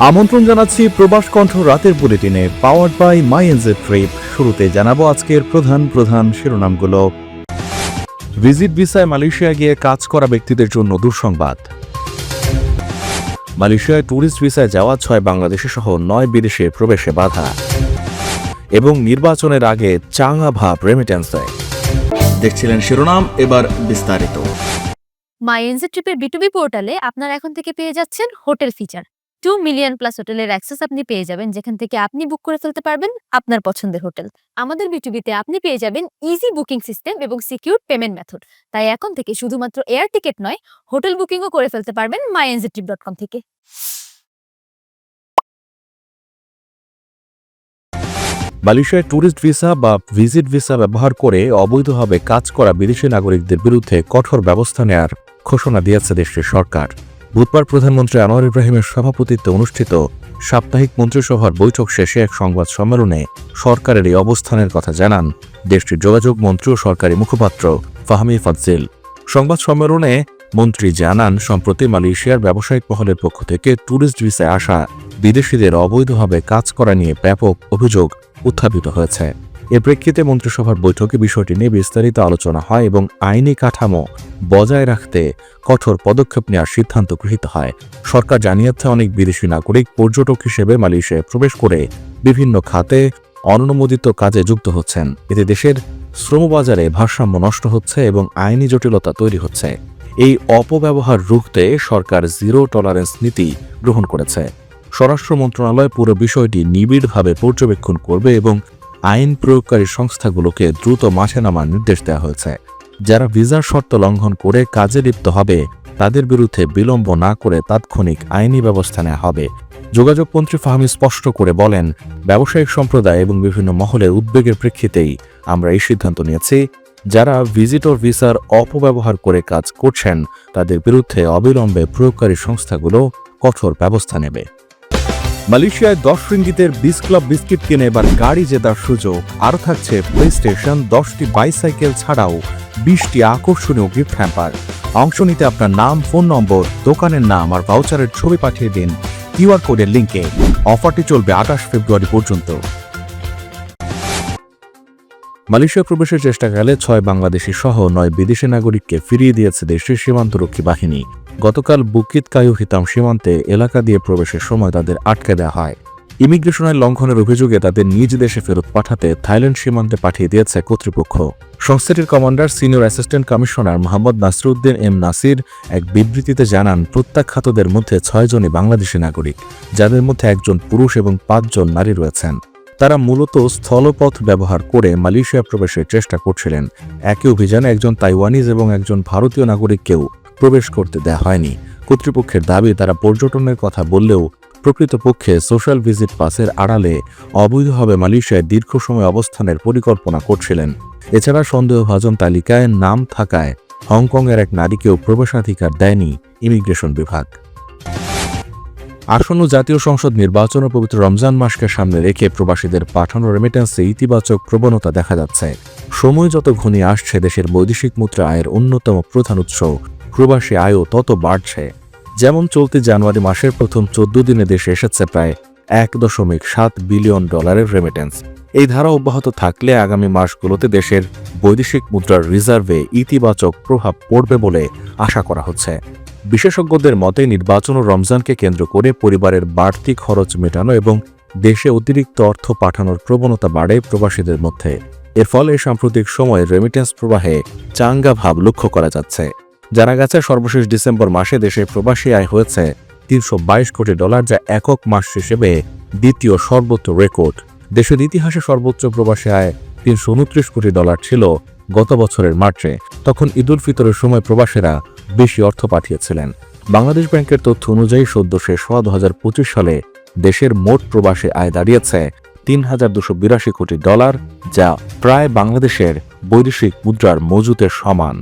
আমন্ত্রণ জানাচ্ছি প্রবাস কণ্ঠ রাতের বুলেটিনে পাওয়ার্ড বাই মাইএনজে ট্রিপ। শুরুতে জানাবো আজকের প্রধান শিরোনামগুলো। ভিজিট ভিসায় মালয়েশিয়া গিয়ে কাজ করা ব্যক্তিদের জন্য দুঃসংবাদ। মালয়েশিয়ায় ট্যুরিস্ট ভিসায় যাওয়া 6 বাংলাদেশি সহ 9 বিদেশে প্রবেশে বাধা এবং নির্বাচনের আগে চাঙা ভাব রেমিটেন্সে। দেখছিলেন শিরোনাম, এবার বিস্তারিত। মাইএনজে ট্রিপের বিটুবি পোর্টালে আপনারা এখন থেকে পেয়ে যাচ্ছেন হোটেল ফিচার। 2 মিলিয়ন প্লাস হোটেলের অ্যাক্সেস আপনি পেয়ে যাবেন, যেখান থেকে আপনি বুক করে ফেলতে পারবেন আপনার পছন্দের হোটেল। আমাদের বিটুবিতে আপনি পেয়ে যাবেন ইজি বুকিং সিস্টেম এবং সিকিউর পেমেন্ট মেথড। তাই এখন থেকে শুধুমাত্র এয়ার টিকিট নয়, হোটেল বুকিংও করে ফেলতে পারবেন myenzetrip.com থেকে। মালয়েশিয়ায় ট্যুরিস্ট ভিসা বা ভিজিট ভিসা ব্যবহার করে অবৈধভাবে কাজ করা বিদেশি নাগরিকদের বিরুদ্ধে কঠোর ব্যবস্থা নেওয়ার ঘোষণা দিয়েছে দেশটির সরকার। বুধবার প্রধানমন্ত্রী আনোয়ার ইব্রাহিমের সভাপতিত্বে অনুষ্ঠিত সাপ্তাহিক মন্ত্রিসভার বৈঠক শেষে এক সংবাদ সম্মেলনে সরকারের এই অবস্থানের কথা জানান দেশটির যোগাযোগ মন্ত্রী ও সরকারি মুখপাত্র ফাহমি ফাজিল। সংবাদ সম্মেলনে মন্ত্রী জানান, সম্প্রতি মালয়েশিয়ার ব্যবসায়িক মহলের পক্ষ থেকে ট্যুরিস্ট ভিসায় আসা বিদেশিদের অবৈধভাবে কাজ করা নিয়ে ব্যাপক অভিযোগ উত্থাপিত হয়েছে। এর প্রেক্ষিতে মন্ত্রিসভার বৈঠকে বিষয়টি নিয়ে বিস্তারিত আলোচনা হয় এবং আইনি কাঠামো বজায় রাখতে কঠোর পদক্ষেপ নেওয়ার সিদ্ধান্ত গৃহীত হয়। সরকার জানিয়েছে, অনেক বিদেশি নাগরিক পর্যটক হিসেবে মালয়েশিয়ায় প্রবেশ করে বিভিন্ন খাতে অননুমোদিত কাজে যুক্ত হচ্ছেন। এতে দেশের শ্রমবাজারে ভারসাম্য নষ্ট হচ্ছে এবং আইনি জটিলতা তৈরি হচ্ছে। এই অপব্যবহার রুখতে সরকার জিরো টলারেন্স নীতি গ্রহণ করেছে। স্বরাষ্ট্র মন্ত্রণালয় পুরো বিষয়টি নিবিড়ভাবে পর্যবেক্ষণ করবে এবং আইন প্রয়োগকারী সংস্থাগুলোকে দ্রুত মাঠে নামার নির্দেশ দেওয়া হয়েছে। যারা ভিসার শর্ত লঙ্ঘন করে কাজে লিপ্ত হবে তাদের বিরুদ্ধে বিলম্ব না করে তাৎক্ষণিক আইনি ব্যবস্থা নেওয়া হবে। যোগাযোগ মন্ত্রী ফাহমি স্পষ্ট করে বলেন, ব্যবসায়িক সম্প্রদায় এবং বিভিন্ন মহলের উদ্বেগের প্রেক্ষিতেই আমরা এই সিদ্ধান্ত নিয়েছি। যারা ভিজিটর ভিসার অপব্যবহার করে কাজ করছেন তাদের বিরুদ্ধে অবিলম্বে প্রয়োগকারী সংস্থাগুলো কঠোর ব্যবস্থা নেবে। মালয়েশিয়ায় 10 রিঙ্গিতের 20 ক্লাব বিস্কিট কিনে এবার গাড়ি জেতার সুযোগ। আরও থাকছে প্লে স্টেশন, 10টি বাইসাইকেল ছাড়াও 20টি আকর্ষণীয় গিফট হ্যাম্পার। অংশ নিতে আপনার নাম, ফোন নম্বর, দোকানের নাম আর ভাউচারের ছবি পাঠিয়ে দিন কিউআর কোডের লিঙ্কে। অফারটি চলবে 28 ফেব্রুয়ারি পর্যন্ত। মালয়েশিয়া প্রবেশের চেষ্টাকালে 6 বাংলাদেশি সহ 9 বিদেশি নাগরিককে ফিরিয়ে দিয়েছে দেশের সীমান্তরক্ষী বাহিনী। গতকাল বুকিত কায়ু হিতাম সীমান্তে এলাকা দিয়ে প্রবেশের সময় তাদের আটকে দেওয়া হয়। ইমিগ্রেশন আইন লঙ্ঘনের অভিযোগে তাদের নিজ দেশে ফেরত পাঠাতে থাইল্যান্ড সীমান্তে পাঠিয়ে দিয়েছে কর্তৃপক্ষ। সংস্থাটির commander senior assistant commissioner Mohammad Nasiruddin M Nasir এক বিবৃতিতে জানান, প্রত্যাখ্যাতদের মধ্যে 6 জনই বাংলাদেশি নাগরিক, যাদের মধ্যে 1 জন পুরুষ এবং 5 জন নারী রয়েছেন। তারা মূলত স্থলপথ ব্যবহার করে মালয়েশিয়া প্রবেশের চেষ্টা করছিলেন। একই অভিযানে একজন তাইওয়ানিজ এবং একজন ভারতীয় নাগরিককেও প্রবেশ করতে দেওয়া হয়নি। কর্তৃপক্ষের দাবি, তারা পর্যটনের কথা বললেও প্রকৃতপক্ষে সোশ্যাল ভিজিট পাসের আড়ালে অবৈধভাবে মালয়েশিয়ায় দীর্ঘ সময় অবস্থানের পরিকল্পনা করছিলেন। এছাড়া সন্দেহভাজন তালিকায় নাম থাকায় হংকংয়ের এক নারীকেও প্রবেশাধিকার দেয়নি ইমিগ্রেশন বিভাগ। আসন্ন জাতীয় সংসদ নির্বাচন ও পবিত্র রমজান মাসকে সামনে রেখে প্রবাসীদের পাঠানো রেমিটেন্সে ইতিবাচক প্রবণতা দেখা যাচ্ছে। সময় যত ঘনিয়ে আসছে, দেশের বৈদেশিক মুদ্রা আয়ের অন্যতম প্রধান উৎস প্রবাসী আয়ও তত বাড়ছে। যেমন চলতি জানুয়ারি মাসের প্রথম 14 দিনে দেশে এসেছে প্রায় $1.7 বিলিয়ন রেমিটেন্স। এই ধারা অব্যাহত থাকলে আগামী মাসগুলোতে দেশের বৈদেশিক মুদ্রার রিজার্ভে ইতিবাচক প্রভাব পড়বে বলে আশা করা হচ্ছে। বিশেষজ্ঞদের মতে, নির্বাচন ও রমজানকে কেন্দ্র করে পরিবারের বাড়তি খরচ মেটানো এবং দেশে অতিরিক্ত অর্থ পাঠানোর প্রবণতা বাড়ে প্রবাসীদের মধ্যে। এর ফলে সাম্প্রতিক সময়ে রেমিটেন্স প্রবাহে চাঙ্গা ভাব লক্ষ্য করা যাচ্ছে। জানা গেছে, সর্বশেষ ডিসেম্বর মাসে দেশে প্রবাসী আয় হয়েছে $322 কোটি, যা একক মাস হিসেবে দ্বিতীয় সর্বোচ্চ রেকর্ড। দেশের ইতিহাসে সর্বোচ্চ প্রবাসী আয় $329 কোটি ছিল গত বছরের মার্চে। তখন ঈদুল ফিতরের সময় প্রবাসীরা বেশি অর্থ পাঠিয়েছিলেন। বাংলাদেশ ব্যাংকের তথ্য অনুযায়ী সদ্য শেষ হওয়া 2025 সালে দেশের মোট প্রবাসী আয় দাঁড়িয়েছে $3,282 কোটি, যা প্রায় বাংলাদেশের বৈদেশিক মুদ্রার মজুতের সমান।